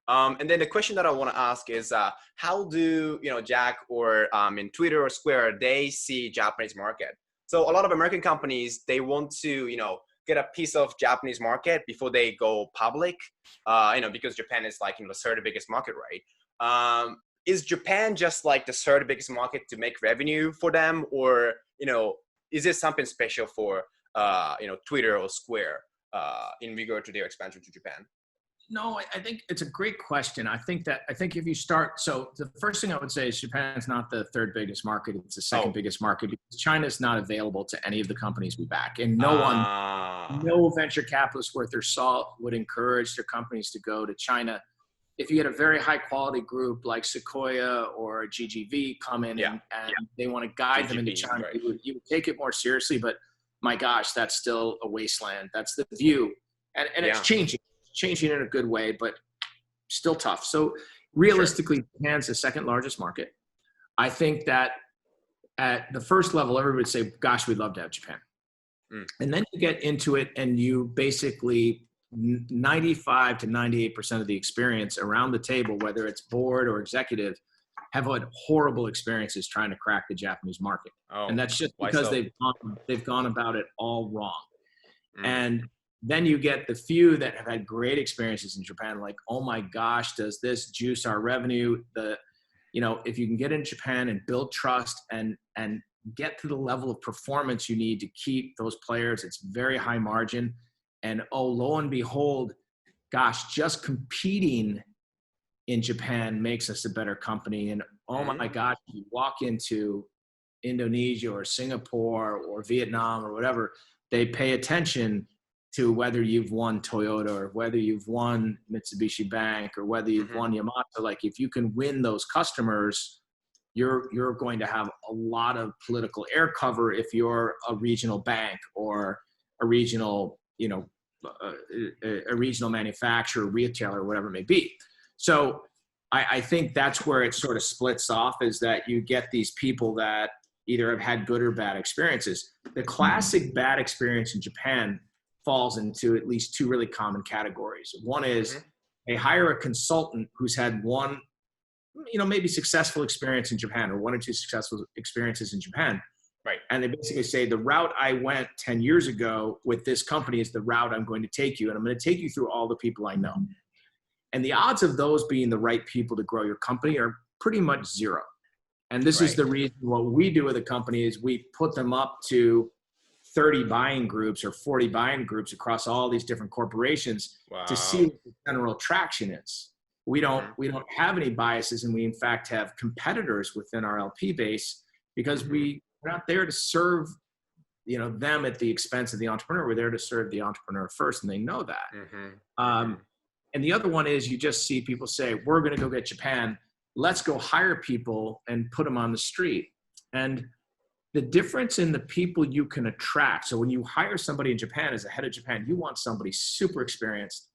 And then the question that I want to ask is, how do Jack or in Twitter or Square they see Japanese market? So a lot of American companies they want to get a piece of Japanese market before they go public, because Japan is like the third biggest market, right? Is Japan just like the third biggest market to make revenue for them, or is this something special for Twitter or Square in regard to their expansion to Japan? No, I think it's a great question. I think if you start, so the first thing I would say is Japan's not the third biggest market. It's the second biggest market because China is not available to any of the companies we back. And no venture capitalist worth their salt would encourage their companies to go to China. If you get a very high quality group like Sequoia or GGV come in and they want to guide them into China, right, you would take it more seriously. But my gosh, that's still a wasteland. That's the view. And it's changing in a good way, but still tough. So realistically, Japan's the second largest market. I think that at the first level, everybody would say, gosh, we'd love to have Japan. And then you get into it and you basically 95 to 98% of the experience around the table, whether it's board or executive, have had horrible experiences trying to crack the Japanese market. And that's just because they've gone about it all wrong. And then you get the few that have had great experiences in Japan, like, oh my gosh, does this juice our revenue? If you can get in Japan and build trust and get to the level of performance you need to keep those players, it's very high margin. And lo and behold, gosh, just competing in Japan makes us a better company. And oh my gosh, you walk into Indonesia or Singapore or Vietnam or whatever, they pay attention to whether you've won Toyota or whether you've won Mitsubishi Bank or whether you've won Yamato. Like if you can win those customers, you're going to have a lot of political air cover if you're a regional bank or a regional, a regional manufacturer, retailer, whatever it may be. So I think that's where it sort of splits off, is that you get these people that either have had good or bad experiences. The classic bad experience in Japan falls into at least two really common categories. One is they hire a consultant who's had one, maybe successful experience in Japan or one or two successful experiences in Japan. Right. And they basically say, the route I went 10 years ago with this company is the route I'm going to take you. And I'm going to take you through all the people I know. And the odds of those being the right people to grow your company are pretty much zero. And this is the reason what we do with a company is we put them up to 30 buying groups or 40 buying groups across all these different corporations to see what the general traction is. We don't have any biases, and we in fact have competitors within our LP base because we're not there to serve them at the expense of the entrepreneur. We're there to serve the entrepreneur first, and they know that. And the other one is you just see people say, we're going to go get Japan. Let's go hire people and put them on the street. And the difference in the people you can attract. So when you hire somebody in Japan as a head of Japan, you want somebody super experienced,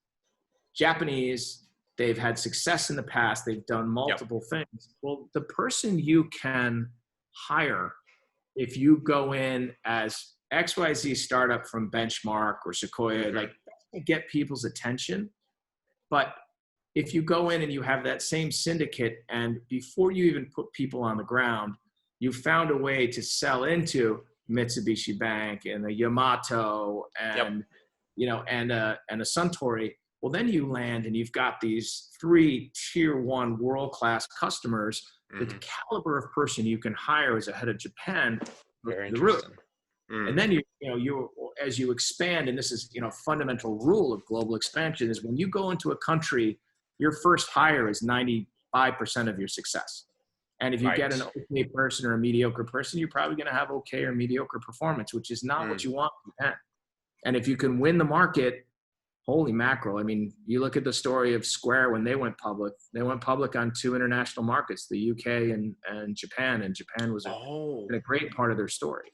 Japanese, they've had success in the past, they've done multiple things. Well, the person you can hire, if you go in as XYZ startup from Benchmark or Sequoia, like get people's attention. But if you go in and you have that same syndicate, and before you even put people on the ground, you found a way to sell into Mitsubishi Bank and a Yamato and and a Suntory. Well, then you land and you've got these 3 tier 1 world-class customers. The caliber of person you can hire as a head of Japan, very the root. interesting. And then you as you expand, and this is fundamental rule of global expansion, is when you go into a country, your first hire is 95% of your success. And if you get an okay person or a mediocre person, you're probably going to have okay or mediocre performance, which is not what you want in Japan. And if you can win the market, holy mackerel. I mean, you look at the story of Square when they went public. They went public on 2 international markets, the UK and Japan. And Japan was a great part of their story.